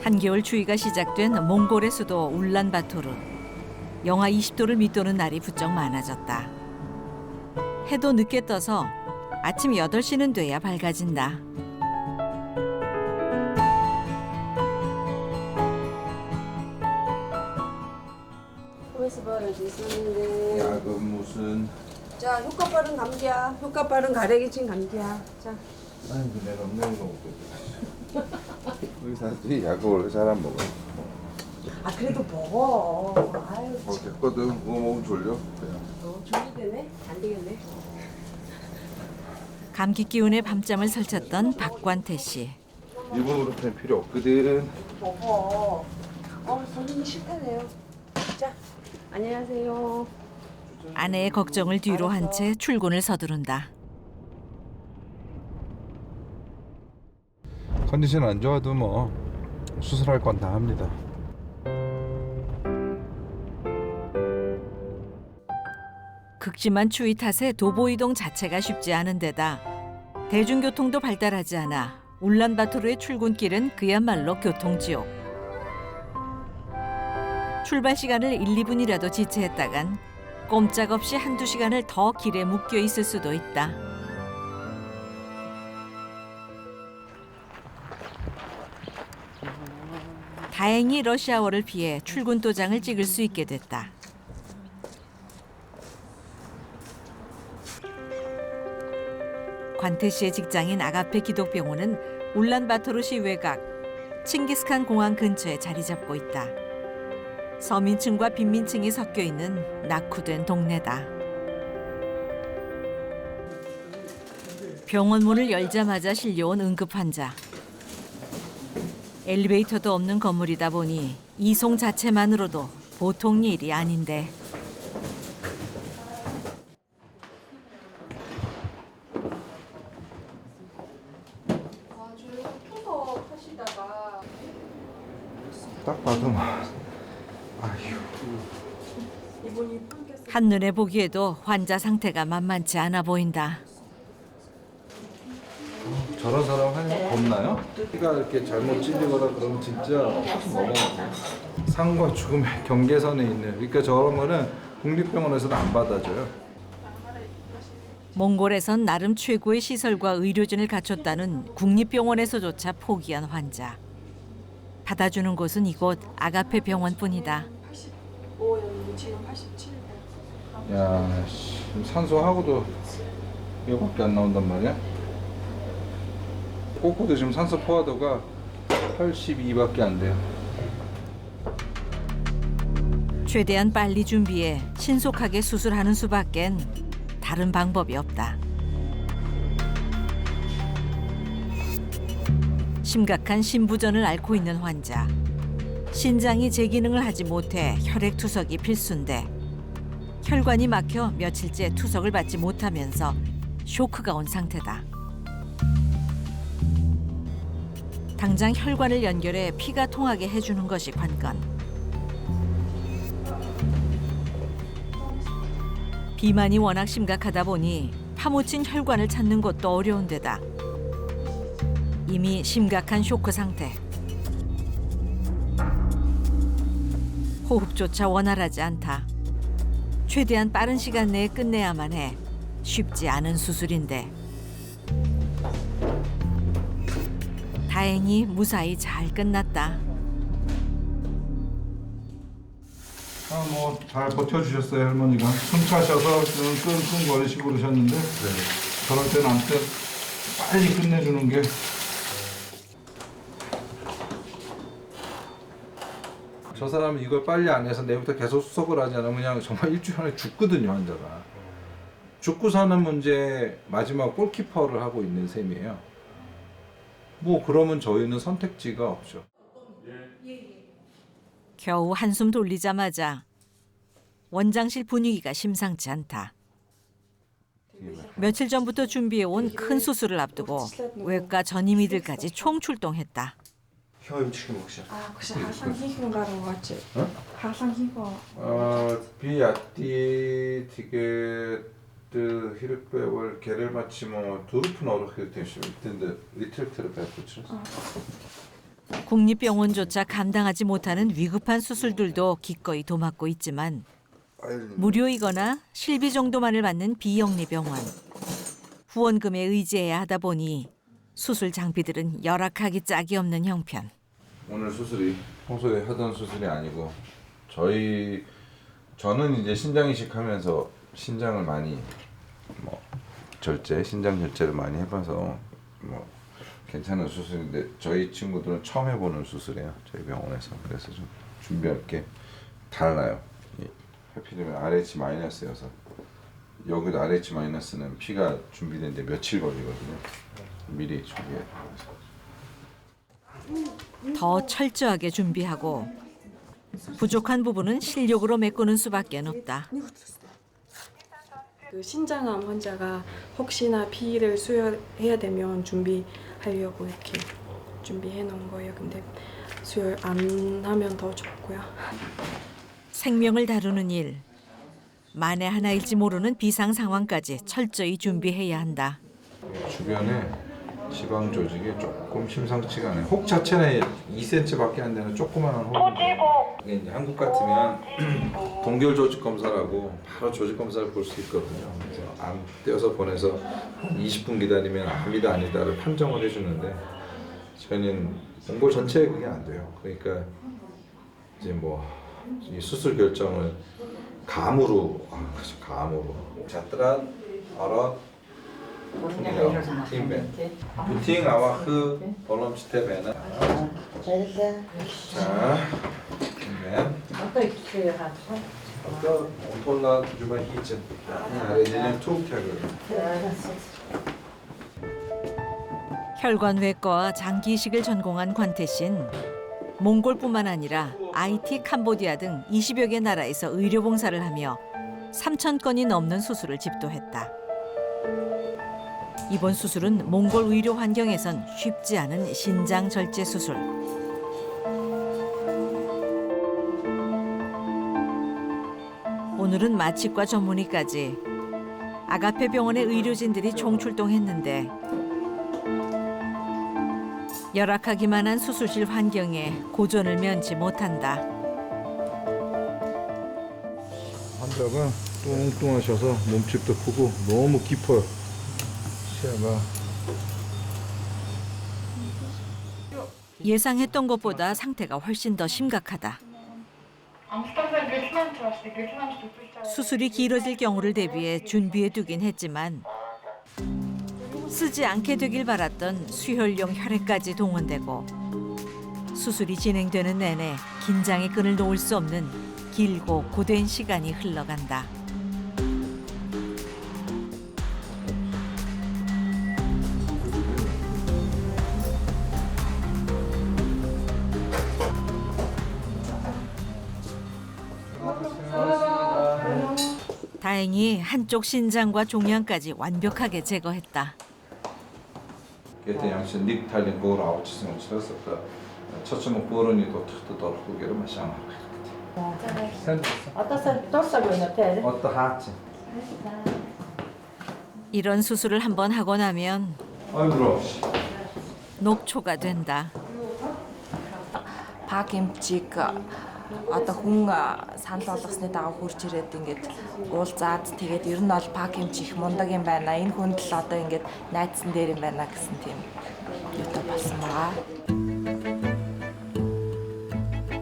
한겨울 추위가 시작된 몽골의 수도 울란바토르. 영하 20도를 밑도는 날이 부쩍 많아졌다. 해도 늦게 떠서 아침 8시는 돼야 밝아진다. 약은 무슨? 자, 효과 빠른 감기야. 효과 빠른 가래기침 감기야. 자. 아이고 내가 없는 거 먹거든. 의사들이 약을 원래 잘 안 먹어. 아, 그래도 먹어. 아유, 됐거든. 그거 먹으면 졸려. 그냥. 졸리대네? 안 되겠네. 감기 기운에 밤잠을 설쳤던 박관태 씨. 이분으로는 필요 없거든. 먹어. 선생님 싫다네요. 자, 안녕하세요. 아내의 걱정을 뒤로 한 채 출근을 서두른다. 컨디션 안 좋아도 뭐 수술할 건 다 합니다. 극심한 추위 탓에 도보 이동 자체가 쉽지 않은 데다 대중교통도 발달하지 않아 울란바토르의 출근길은 그야말로 교통지옥. 출발 시간을 1, 2분이라도 지체했다간 꼼짝없이 한두 시간을 더 길에 묶여 있을 수도 있다. 다행히 러시아워를 피해 출근 도장을 찍을 수 있게 됐다. 관태 씨의 직장인 아가페 기독병원은 울란바토르시 외곽 칭기스칸 공항 근처에 자리 잡고 있다. 서민층과 빈민층이 섞여 있는 낙후된 동네다. 병원 문을 열자마자 실려온 응급 환자. 엘리베이터도 없는 건물이다 보니 이송 자체만으로도 보통 일이 아닌데. 딱 봐도 막 아휴. 한눈에 보기에도 환자 상태가 만만치 않아 보인다. 저런 사람 하는 거 겁나요? 피가 이렇게 잘못 찔리거나 그러면 진짜 확 넘어가요. 삶과 죽음의 경계선에 있는. 그러니까 저런 거는 국립병원에서는 안 받아줘요. 몽골에선 나름 최고의 시설과 의료진을 갖췄다는 국립병원에서조차 포기한 환자. 받아주는 곳은 이곳 아가페 병원뿐이다. 85였는데 지금 87. 야, 산소하고도 이거밖에 안 나온단 말이야? 꼬꼬도 지금 산소 포화도가 82밖에 안 돼요. 최대한 빨리 준비해 신속하게 수술하는 수밖엔 다른 방법이 없다. 심각한 심부전을 앓고 있는 환자. 신장이 제기능을 하지 못해 혈액투석이 필수인데 혈관이 막혀 며칠째 투석을 받지 못하면서 쇼크가 온 상태다. 당장 혈관을 연결해 피가 통하게 해주는 것이 관건. 비만이 워낙 심각하다 보니 파묻힌 혈관을 찾는 것도 어려운 데다 이미 심각한 쇼크 상태. 호흡조차 원활하지 않다. 최대한 빠른 시간 내에 끝내야만 해. 쉽지 않은 수술인데. 다행히 무사히 잘 끝났다. 뭐 잘 버텨주셨어요 할머니가. 숨 차셔서 끙끙거리시고 그러셨는데 저럴 때는 아무튼 빨리 끝내주는 게. 저 사람은 이걸 빨리 안 해서 내일부터 계속 수석을 하지 않으면 그냥 정말 일주일 안에 죽거든요 환자가. 죽고 사는 문제 마지막 골키퍼를 하고 있는 셈이에요. 뭐 그러면 저희는 선택지가 없죠. 겨우 한숨 돌리자마자 원장실 분위기가 심상치 않다. 며칠 전부터 준비해온 큰 수술을 앞두고 외과 전임의들까지 총출동했다. 혀 치킨 먹자. 혹시 항상 희귀 가는 거 같지? 어? 항상 희귀. 비야티 티게트 히르페월 게렐마치모 두루픈 어르히테시 근데 리틀트르 베프츠. 국립병원조차 감당하지 못하는 위급한 수술들도 기꺼이 도맡고 있지만 무료이거나 실비 정도만을 받는 비영리병원. 후원금에 의지해야 하다 보니 수술 장비들은 열악하기 짝이 없는 형편. 오늘 수술이 평소에 하던 수술이 아니고 저는 이제 신장 이식하면서 신장을 많이 신장 절제를 많이 해봐서 괜찮은 수술인데 저희 친구들은 처음 해보는 수술이에요. 저희 병원에서. 그래서 좀 준비할 게 달라요. 하필이면 RH-여서 여기도 RH-는 피가 준비되는데 며칠 걸리거든요. 미리 준비해요. 더 철저하게 준비하고 부족한 부분은 실력으로 메꾸는 수밖에 없다. 그 신장암 환자가 혹시나 피를 수혈해야 되면 준비하려고 이렇게 준비해 놓은 거예요. 근데 수혈 안 하면 더 좋고요. 생명을 다루는 일. 만에 하나일지 모르는 비상 상황까지 철저히 준비해야 한다. 주변에 지방 조직이 조금 심상치가 않아요. 혹 자체는 2cm밖에 안 되는 조그마한 혹. 이게 이제 한국 같으면 동결 조직 검사라고 바로 조직 검사를 볼 수 있거든요. 그래서 암 떼어서 보내서 한 20분 기다리면 암이다 아니다를 판정을 해주는데 저희는 몽골 전체에 그게 안 돼요. 그러니까 이제 이 수술 결정을 감으로 자트란 알아 팀벤 부팅 아와 흐 벌럼 스텝에는 자 팀벤 어떤 온톨라 주말 히츠 아래지는 투캡을 혈관외과와 장기이식을 전공한 관태 씨는 몽골뿐만 아니라 IT, 캄보디아 등 20여 개 나라에서 의료봉사를 하며 3,000건이 넘는 수술을 집도했다. 이번 수술은 몽골 의료 환경에선 쉽지 않은 신장 절제 수술. 오늘은 마취과 전문의까지 아가페 병원의 의료진들이 총출동했는데 열악하기만 한 수술실 환경에 고전을 면치 못한다. 환자가 뚱뚱하셔서 몸집도 크고 너무 깊어요. 시야가 예상했던 것보다 상태가 훨씬 더 심각하다. 수술이 길어질 경우를 대비해 준비해두긴 했지만 쓰지 않게 되길 바랐던 수혈용 혈액까지 동원되고 수술이 진행되는 내내 긴장의 끈을 놓을 수 없는 길고 고된 시간이 흘러간다. 다행히 한쪽 신장과 종양까지 완벽하게 제거했다. 그때 양심 닉탈린 거를 아우치승을 치렀었다. 첫째는 보런이 또 툭툭 마시아. 어떠 하지? 이런 수술을 한번 하고 나면 아이고. 녹초가 된다. Пакемчиг одоо хүн санал болгосны дагуу хурж ирээд ингээд уулзаад тэгээд ер нь бол пакемч их мундаг юм байна. Энэ хүнд л одоо ингээд найдсан дээр юм байна гэсэн тийм юутай болсон байгаа.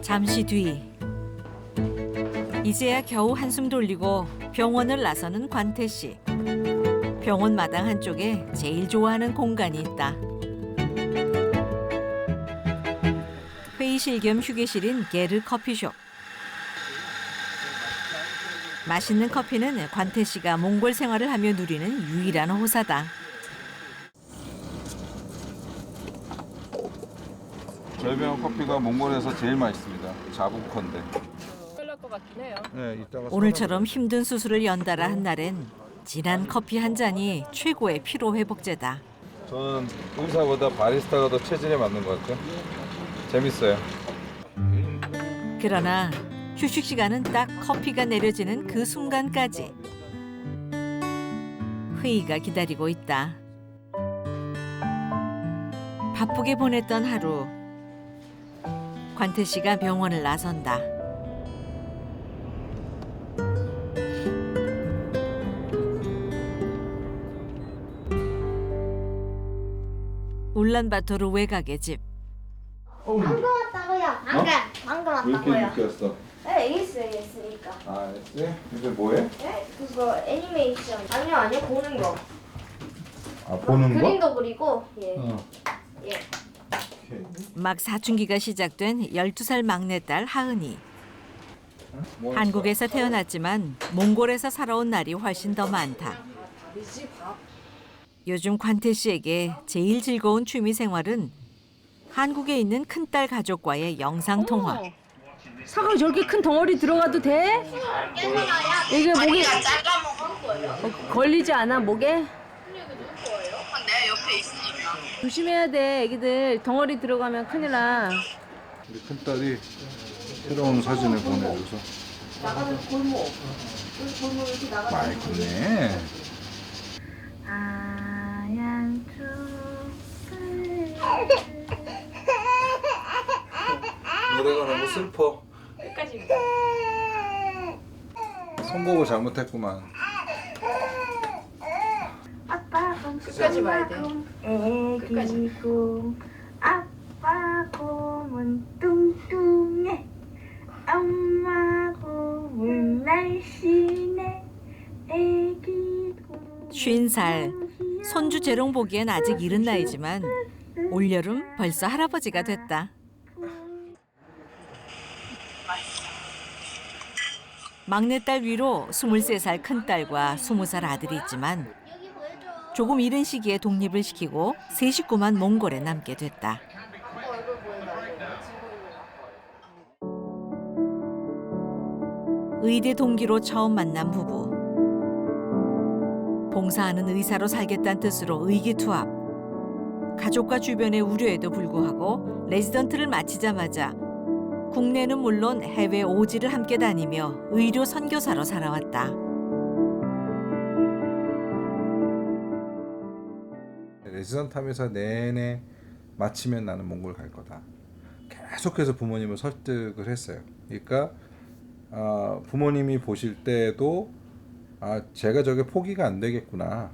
잠시 뒤 이제야 겨우 한숨 돌리고 병원을 나서는 관태 씨. 병원 마당 한쪽에 제일 좋아하는 공간이 있다. 회의실 겸 휴게실인 게르 커피숍. 맛있는 커피는 관태 씨가 몽골 생활을 하며 누리는 유일한 호사다. 저희 병원 커피가 몽골에서 제일 맛있습니다. 자부컨대. 네, 이따가 오늘처럼 힘든 수술을 연달아 한 날엔 진한 커피 한 잔이 최고의 피로 회복제다. 저는 의사보다 바리스타가 더 체질에 맞는 것 같아요. 재밌어요. 그러나 휴식 시간은 딱 커피가 내려지는 그 순간까지. 회의가 기다리고 있다. 바쁘게 보냈던 하루. 관태 씨가 병원을 나선다. 울란바토르 외곽의 집. 방금 왔다고요. 방금 왜 이렇게 왔다고요. 늦게 왔어? 네, 있으니까. 아, 네? 이제 뭐해? 네? 그거 애니메이션. 아니요, 보는 거. 아, 보는 거? 그림도 그리고, 예. 예. 오케이. 막 사춘기가 시작된 12살 막내딸 하은이. 뭐 한국에서 태어났지만 몽골에서 살아온 날이 훨씬 더 많다. 요즘 관태 씨에게 제일 즐거운 취미 생활은 한국에 있는 큰딸 가족과의 영상 통화. 사과 저렇게 큰 덩어리 들어가도 돼? 이게 목에 걸리지 않아 목에? 내가 옆에 있으니까. 조심해야 돼. 애기들 덩어리 들어가면 큰일 나. 우리 큰딸이 새로운 사진을 보내줘서 나가는 골목. 골목 이렇게 나가는 많이 컸네. 하얀 노래가 너무 슬퍼. 끝까지. 선곡을 잘못했구만. 아빠 끝까지 봐야 돼. 애기 곰 아빠 곰은 뚱뚱해 엄마 곰은 날씬해 애기 곰 50살. 손주 재롱 보기엔 아직 이른 나이지만 올여름 벌써 할아버지가 됐다. 막내딸 위로 23살 큰딸과 20살 아들이 있지만 조금 이른 시기에 독립을 시키고 세 식구만 몽골에 남게 됐다. 의대 동기로 처음 만난 부부. 봉사하는 의사로 살겠다는 뜻으로 의기투합. 가족과 주변의 우려에도 불구하고 레지던트를 마치자마자 국내는 물론 해외 오지를 함께 다니며 의료 선교사로 살아왔다. 레지던트 하면서 내내 마치면 나는 몽골 갈 거다. 계속해서 부모님을 설득을 했어요. 그러니까 부모님이 보실 때도 제가 저게 포기가 안 되겠구나.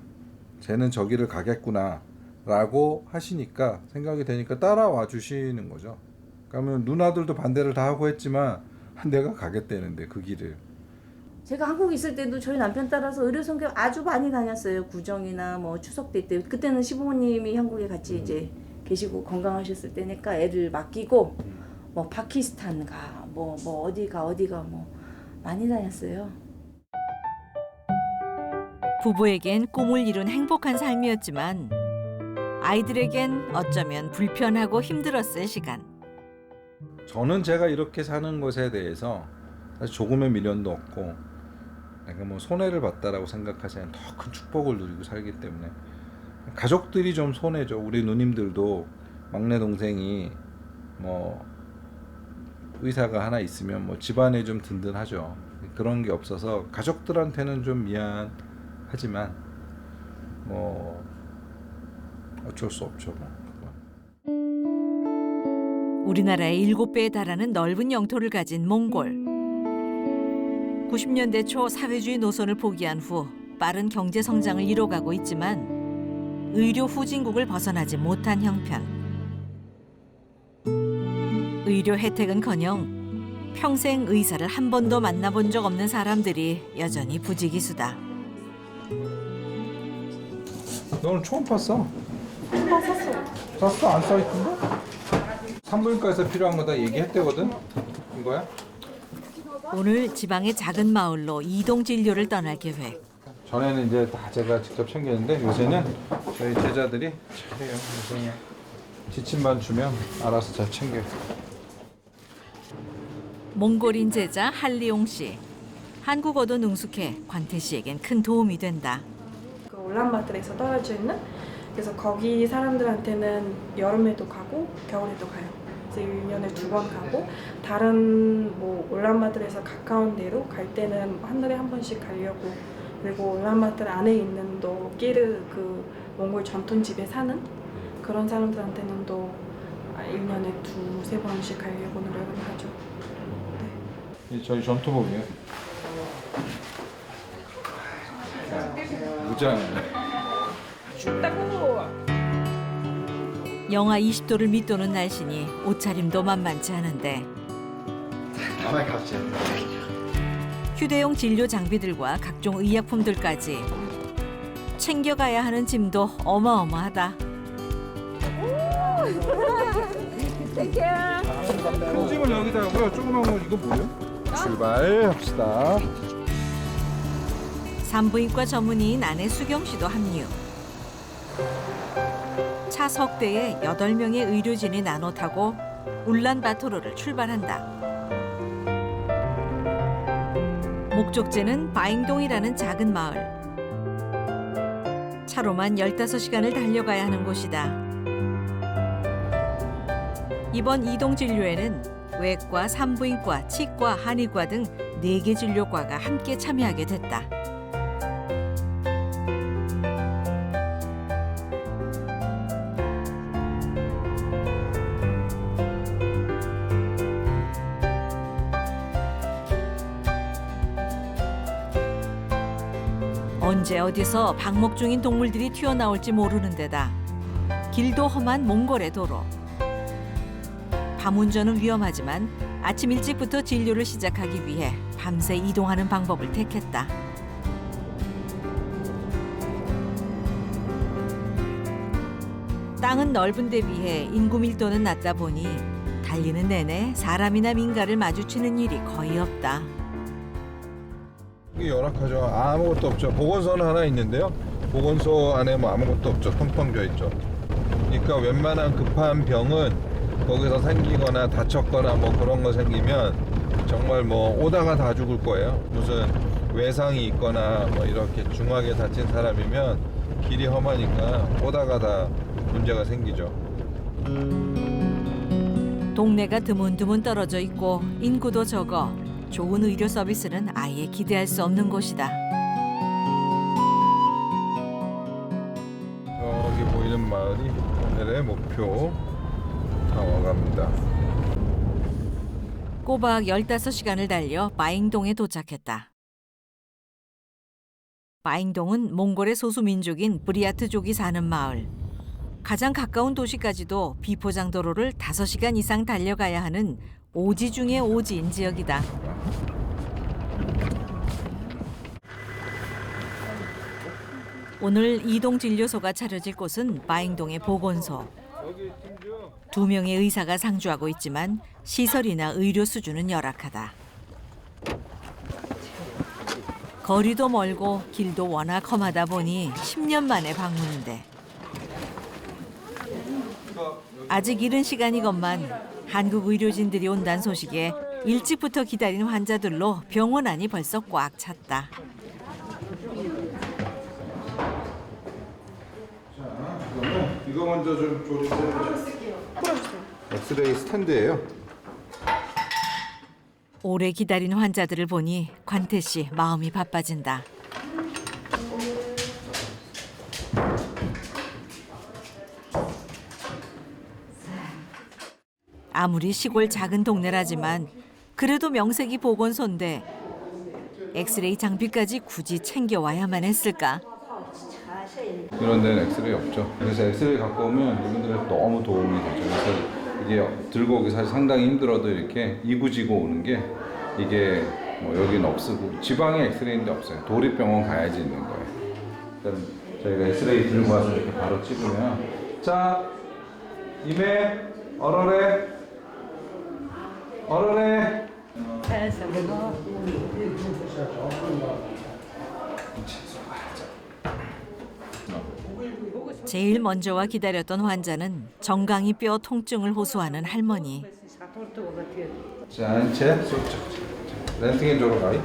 쟤는 저기를 가겠구나. 라고 하시니까 생각이 되니까 따라와 주시는 거죠. 그러면 누나들도 반대를 다 하고 했지만 내가 가겠다는데 그 길을. 제가 한국에 있을 때도 저희 남편 따라서 의료 선교 아주 많이 다녔어요. 구정이나 뭐 추석 때 그때는 시부모님이 한국에 같이 이제 계시고 건강하셨을 때니까 애를 맡기고 뭐 파키스탄 가, 뭐 어디가 뭐 많이 다녔어요. 부부에겐 꿈을 이룬 행복한 삶이었지만 아이들에겐 어쩌면 불편하고 힘들었을 시간. 저는 제가 이렇게 사는 것에 대해서 사실 조금의 미련도 없고 내가 뭐 손해를 봤다라고 생각하지 않는 더 큰 축복을 누리고 살기 때문에 가족들이 좀 손해죠. 우리 누님들도 막내 동생이 뭐 의사가 하나 있으면 뭐 집안에 좀 든든하죠. 그런 게 없어서 가족들한테는 좀 미안하지만 뭐 어쩔 수 없죠. 우리나라의 7배에 달하는 넓은 영토를 가진 몽골. 90년대 초 사회주의 노선을 포기한 후 빠른 경제 성장을 이뤄가고 있지만 의료 후진국을 벗어나지 못한 형편. 의료 혜택은커녕 평생 의사를 한 번도 만나본 적 없는 사람들이 여전히 부지기수다. 너는 처음 팠어? 샀어? 안 써있던데? 산부인과에서 필요한 거 다 얘기했대거든? 이거야? 오늘 지방의 작은 마을로 이동 진료를 떠날 계획. 전에는 이제 다 제가 직접 챙겼는데 요새는 저희 제자들이 잘해요. 요새는 지침만 주면 알아서 잘 챙겨요. 몽골인 제자 한리용 씨. 한국어도 능숙해 관태 씨에겐 큰 도움이 된다. 그 울란바토르에서 떨어져 있는 그래서 거기 사람들한테는 여름에도 가고 겨울에도 가요. 그래서 1년에 2번 가고 다른 뭐 울란바토르에서 가까운 데로 갈 때는 한 달에 한 번씩 가려고 그리고 울란바토르 안에 있는 또 끼르 그 몽골 전통집에 사는 그런 사람들한테는 또 1년에 두세 번씩 가려고 노력을 하죠. 이 저희 전투복이에요. 무장이에요. 영하 20도를 밑도는 날씨니 옷차림도 만만치 않은데 가만히 갑시다. 휴대용 진료 장비들과 각종 의약품들까지 챙겨가야 하는 짐도 어마어마하다. 큰 짐을 여기다 하고요. 조그만 건 이거 뭐예요? 출발합시다. 산부인과 전문의인 아내 수경 씨도 합류. 차 석 대에 8명의 의료진이 나눠 타고 울란바토르를 출발한다. 목적지는 바잉동이라는 작은 마을. 차로만 15시간을 달려가야 하는 곳이다. 이번 이동 진료에는 외과, 산부인과, 치과, 한의과 등 4개 진료과가 함께 참여하게 됐다. 언제 어디서 방목 중인 동물들이 튀어나올지 모르는 데다 길도 험한 몽골의 도로. 밤 운전은 위험하지만 아침 일찍부터 진료를 시작하기 위해 밤새 이동하는 방법을 택했다. 땅은 넓은 데 비해 인구 밀도는 낮다 보니 달리는 내내 사람이나 민가를 마주치는 일이 거의 없다. 이게 열악하죠. 아무것도 없죠. 보건소는 하나 있는데요. 보건소 안에 뭐 아무것도 없죠. 텅텅 비어 있죠. 그러니까 웬만한 급한 병은 거기서 생기거나 다쳤거나 뭐 그런 거 생기면 정말 뭐 오다가 다 죽을 거예요. 무슨 외상이 있거나 뭐 이렇게 중하게 다친 사람이면 길이 험하니까 오다가 다 문제가 생기죠. 동네가 드문드문 떨어져 있고 인구도 적어 좋은 의료 서비스는 아예 기대할 수 없는 곳이다. 여기 보이는 마을이 오늘의 목표 다 와갑니다. 꼬박 15시간을 달려 바잉동에 도착했다. 바잉동은 몽골의 소수민족인 브리아트족이 사는 마을. 가장 가까운 도시까지도 비포장도로를 5시간 이상 달려가야 하는 오지 중의 오지인 지역이다. 오늘 이동 진료소가 차려질 곳은 바잉동의 보건소. 2명의 의사가 상주하고 있지만 시설이나 의료 수준은 열악하다. 거리도 멀고 길도 워낙 험하다 보니 10년 만에 방문인데 아직 이른 시간이건만 한국 의료진들이 온다는 소식에 일찍부터 기다린 환자들로 병원 안이 벌써 꽉 찼다. 그러면 이거 먼저 좀 조립해주세요. 엑스레이 스탠드예요. 오래 기다린 환자들을 보니 관태 씨 마음이 바빠진다. 아무리 시골 작은 동네라지만 그래도 명색이 보건소인데 엑스레이 장비까지 굳이 챙겨와야만 했을까? 이런 데는 엑스레이 없죠. 그래서 엑스레이 갖고 오면 이분들은 너무 도움이 되죠. 그래서 이게 들고 오기 사실 상당히 힘들어도 이렇게 이구지구 오는 게 이게 뭐 여기는 없고 지방에 엑스레이인데 없어요. 도립병원 가야지 있는 거예요. 일단 저희가 엑스레이 들고 와서 이렇게 바로 찍으면 자 이메 얼얼해 얼얼해 제일 먼저 와 기다렸던 환자는 정강이 뼈 통증을 호소하는 할머니. 자, 렌트겐 쪽으로 가이.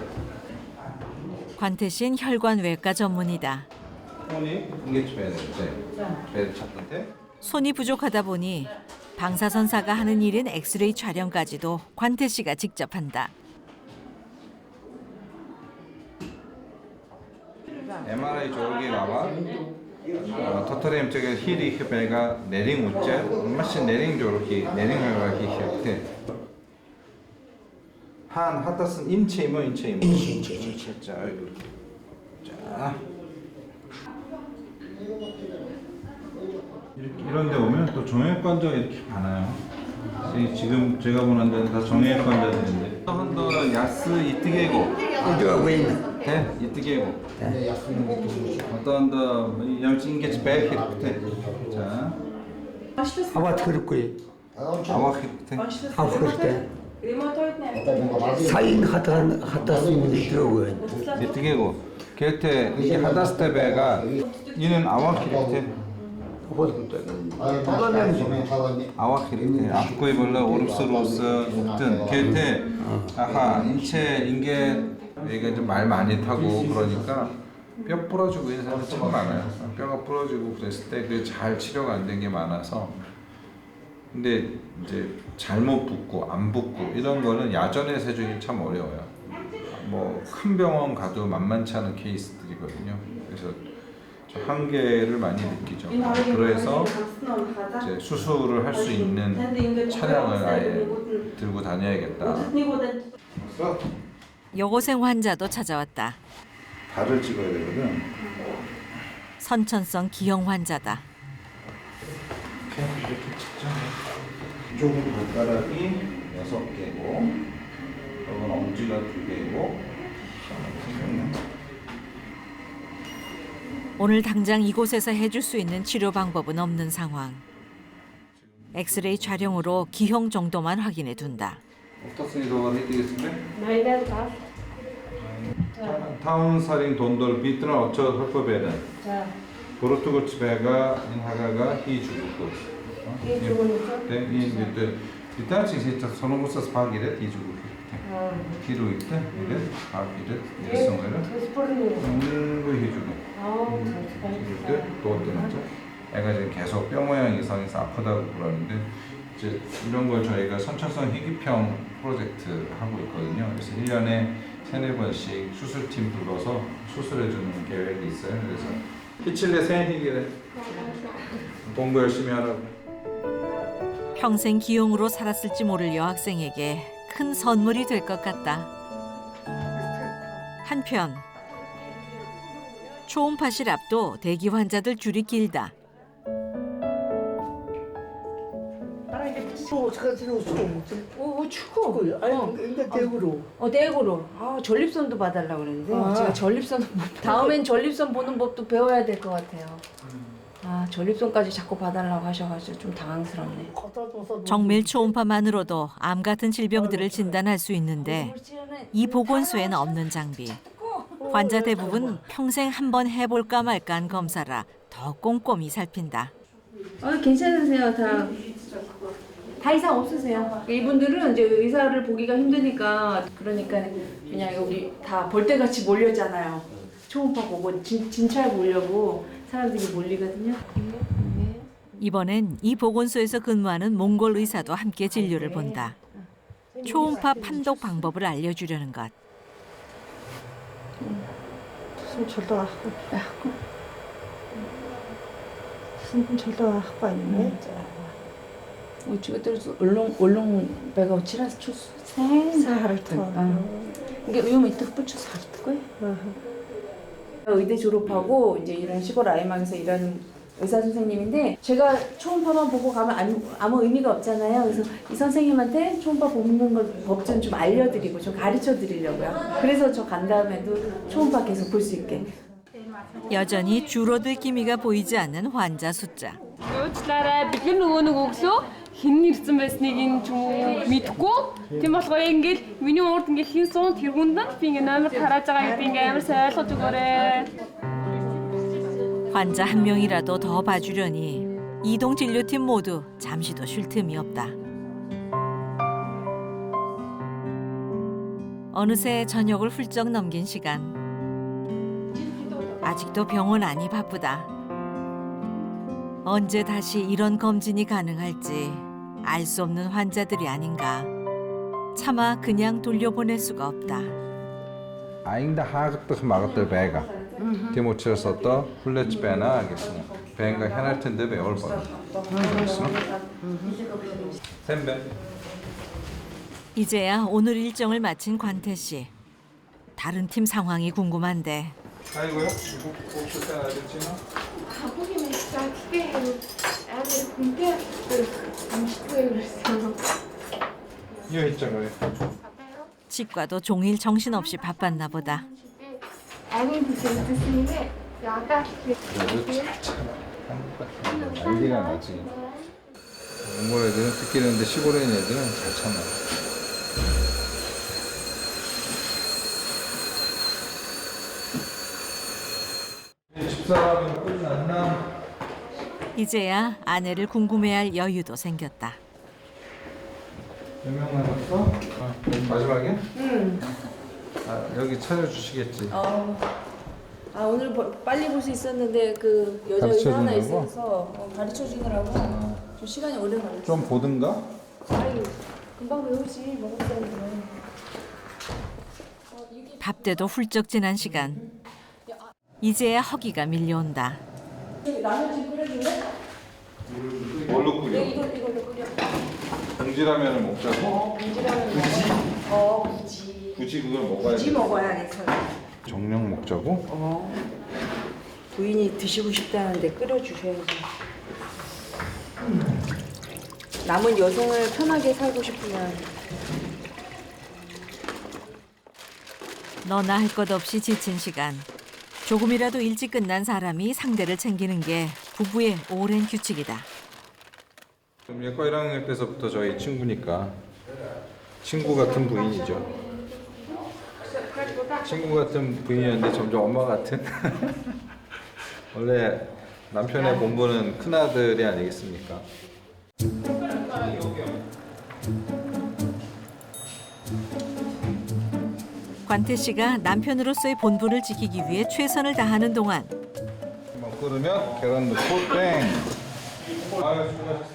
관태 씨는 혈관 외과 전문이다. 손이 이게 배를 찾던데. 손이 부족하다 보니 방사선사가 하는 일인 엑스레이 촬영까지도 관태 씨가 직접 한다. MRI 저기 나와. Totalem 쪽에 힐이 배가 내링 웃제, 마치 내링 저렇게 내링하기 시작해. 한 하다슨 인체이면 인체이면. 인체. 자, 자. 이런데 오면 또 정형외과자 이렇게 많아요. 지금 제가 보는 데는 다 정형외과자들인데. 한더 야스 이뜨개고. 이거 왜 있나? 네, 이뜨개고. 어떤 더 염증계 백 이렇게. 자. 아바트 그럴 거예요. 아와 이렇게. 아 그럴 때 사인 하다스는 들어오고. 이뜨개고. 걔한테 이게 하다스테베가 이는 아와 이렇게. 아와키르테 앞구이벌레 오릅스로스 등 걔한테 아하 인체 인계 얘가 좀 말 많이 타고 그러니까 뼈 부러지고 이런 사람이 참 많아요. 뼈가 부러지고 그랬을 때 그게 잘 치료가 안 된 게 많아서 근데 이제 잘못 붓고 안 붓고 이런 거는 야전의 세준이 참 어려워요. 뭐 큰 병원 가도 만만치 않은 케이스들이거든요. 그래서 한계를 많이 느끼죠. 그래서 이제 수술을 할 수 있는 차량을 아예 들고 다녀야겠다. 여고생 환자도 찾아왔다. 발을 찍어야 되거든. 선천성 기형 환자다. 이렇게 찍죠. 이쪽은 발가락이 6개고, 이건 엄지가 2개고. 오늘 당장 이곳에서 해줄 수 있는 치료 방법은 없는 상황. 엑스레이 촬영으로 기형 정도만 확인해 둔다. 어떻습니까? 타운사린 돈돌 비트는 어쩌 헐퍼베는 보르투고츠베가 인하가가 히주고 네, 이제 일단 진짜 선호고서 파기를 히주고 기로 있다 이래 파기를 일성을 거 해주고 이때 또 어떤 거죠? 애가 지금 계속 뼈 모양 이상해서 아프다고 그러는데 이제 이런 걸 저희가 선천성 희귀병 프로젝트 하고 있거든요. 그래서 1년에 3-4번씩 수술팀 불러서 수술해주는 계획이 있어요. 그래서 피칠레 생희기래 공부 열심히 하라고. 평생 기형으로 살았을지 모를 여학생에게 큰 선물이 될 것 같다. 한편 초음파실 앞도 대기 환자들 줄이 길다. 축구. 아니 대구로. 대구로. 전립선도 봐달라고 그랬는데 제가 전립선 다음엔 전립선 보는 법도 배워야 될 것 같아요. 전립선까지 자꾸 봐달라고 하셔가지고 좀 당황스럽네. 정밀 초음파만으로도 암 같은 질병들을 진단할 수 있는데 이 보건소에는 없는 장비. 환자 대부분 평생 한번 해볼까 말까한 검사라 더 꼼꼼히 살핀다. 괜찮으세요? 다 이상 없으세요? 이분들은 이제 의사를 보기가 힘드니까 그러니까 그냥 여기 다 벌떼같이 몰려잖아요. 초음파 보고 진찰 보려고 사람들이 몰리거든요. 이번엔 이 보건소에서 근무하는 몽골 의사도 함께 진료를 본다. 초음파 판독 방법을 알려주려는 것. 숨 절도가 하고 있네. 우측에 얼렁 배가 어치라서 추수 사하르트. 이게 요 밑에 붙여 사하르트 거예요. 의대 졸업하고 이제 이런 시골 아이망에서 일하는 의사 선생님인데 제가 초음파만 보고 가면 아무 의미가 없잖아요. 그래서 이 선생님한테 초음파 보는 법 좀 알려드리고 좀 가르쳐 드리려고요. 그래서 저 간 다음에도 초음파 계속 볼 수 있게. 여전히 줄어들 기미가 보이지 않는 환자 숫자. Уучлаарай бид нөгөө нэг өглөө хэн ирсэн байсныг нь ч мэдэхгүй. Тийм болохоор ингээл миний урд ингээл хин суун тэргүнд нь би ингээ номер тарааж байгаа гэдэг ингээ амар сайн ойлгож өгөөрэй. 환자 한 명이라도 더 봐주려니 이동 진료팀 모두 잠시도 쉴 틈이 없다. 어느새 저녁을 훌쩍 넘긴 시간. 아직도 병원 안이 바쁘다. 언제 다시 이런 검진이 가능할지 알 수 없는 환자들이 아닌가. 차마 그냥 돌려보낼 수가 없다. Ainda hagdах магадгүй байгаа. Timotios sota hullet bena гэсэн. Бенга хяналтын дэвэ олбоо. 샘배. 이제야 오늘 일정을 마친 관태 씨. 다른 팀 상황이 궁금한데 아이고요. 혹시 알겠지나? Хамгийн мэдээ амар хүнтэй амжилттай байсан. 이거 있잖아요. 치과도 종일 정신없이 바빴나 보다. 아닌 비슷했는데 야가 난리가 나지. 몽골 애들은 듣기는데 시골에 있는 애들은 잘 참아. 집사람은 끝났나? 이제야 아내를 궁금해할 여유도 생겼다. 몇 명 남았어? 마지막에? 응. 아, 여기 차려주시겠지. 아 오늘 빨리 볼 수 있었는데 그 여자 가르쳐 의사 하나 주느라고? 있어서 가르쳐 주느라고 좀 시간이 오래 걸렸어. 좀 보든가? 아이 금방 배우지 먹을 사람들은. 밥때도 훌쩍 지난 시간. 이제야 허기가 밀려온다. 라면 좀 끓여줄래? 뭘로 끓여? 이걸로 끓여. 봉지라면을 먹자고? 봉지라면 굳이. 굳이 그걸 먹어야 돼. 먹어야겠어. 정령 먹자고? 부인이 드시고 싶다는데 끓여주셔야지. 남은 여생을 편하게 살고 싶으면 너나 할 것 없이 지친 시간. 조금이라도 일찍 끝난 사람이 상대를 챙기는 게 부부의 오랜 규칙이다. 예과 1학년 때서부터 저희 친구니까 친구 같은 부인이죠. 친구 같은 부인이었는데 점점 엄마 같은. 원래 남편의 본분은 큰아들이 아니겠습니까? 관태 씨가 남편으로서의 본분을 지키기 위해 최선을 다하는 동안 한번 끓으면 계란 넣고 땡. 아유, 수고하셨습니다.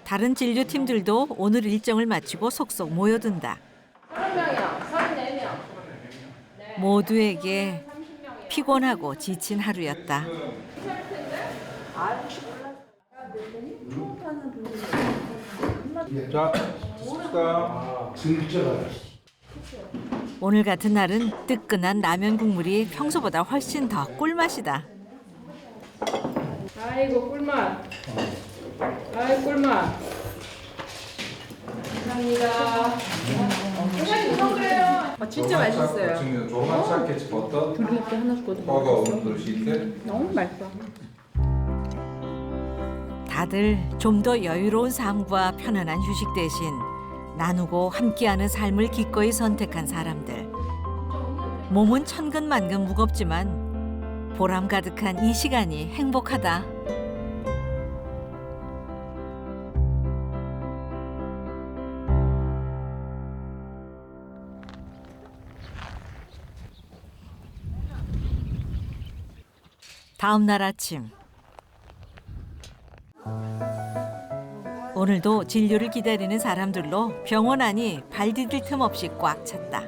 다른 진료팀들도 오늘 일정을 마치고 속속 모여든다. 30명이요. 34명. 모두에게 피곤하고 지친 하루였다. 자, 씁시다. 오늘 같은 날은 뜨끈한 라면 국물이 평소보다 훨씬 더 꿀맛이다. 아이고 꿀맛. 아이 꿀맛. 감사합니다. 세상에 누가 그래요? 진짜 맛있어요. 조그만 샤켓 버터. 이렇게 하나씩 꽂아. 버거 그릇인데. 너무 맛있어. 다들 좀 더 여유로운 삶과 편안한 휴식 대신 나누고 함께하는 삶을 기꺼이 선택한 사람들. 몸은 천근만근 무겁지만 보람 가득한 이 시간이 행복하다. 다음 날 아침. 오늘도 진료를 기다리는 사람들로 병원 안이 발 디딜 틈 없이 꽉 찼다.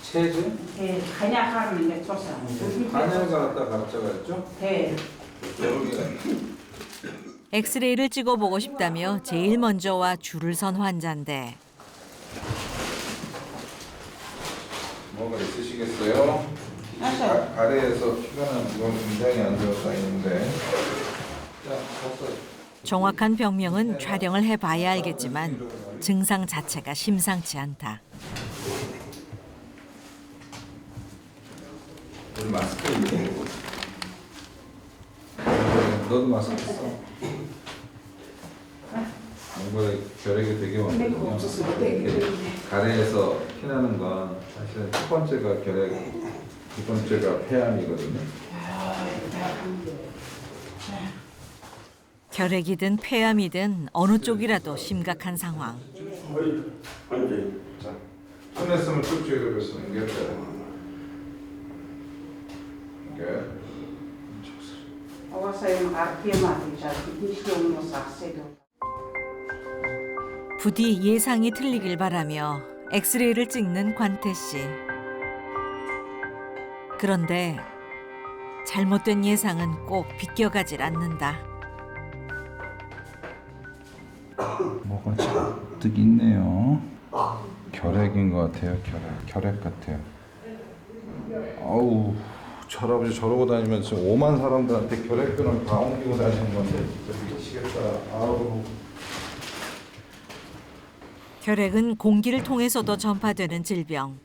체즈? 간약하면 이제 줬어. 간을 갈았다 갈았자가 있죠? 네. 여기가. 엑스레이를 찍어보고 싶다며 제일 먼저 와 줄을 선 환자인데 뭐가 있으시겠어요? 아래에서 피가 나는 건 굉장히 안 들어가 있는데. 자, 됐어요. 정확한 병명은 촬영을 해봐야 알겠지만 증상 자체가 심상치 않다. 우리 마스크 있니? 너도 마스크 써. 뭔가 결핵이 되게 많거든요. 가래에서 피나는 건 사실은 첫 번째가 결핵, 두 번째가 폐암이거든요. 결핵이든 폐암이든 어느 쪽이라도 심각한 상황. 자, 손했으면 쭉 조여서 연결돼. 부디 예상이 틀리길 바라며 엑스레이를 찍는 관태 씨. 그런데 잘못된 예상은 꼭 비껴가질 않는다. 뭐가 잔뜩 있네요. 결핵인 것 같아요. 결핵 같아요. 아우, 할아버지 저러고 다니면 지금 5만 사람들한테 결핵병을 다 옮기고 다니는 건데 진짜 미치겠다. 아우. 결핵은 공기를 통해서도 전파되는 질병.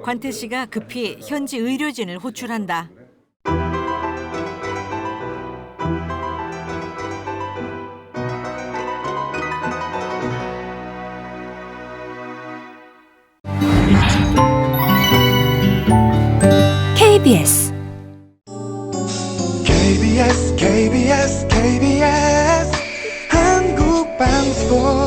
관태 씨가 급히 현지 의료진을 호출한다. KBS KBS 한국방송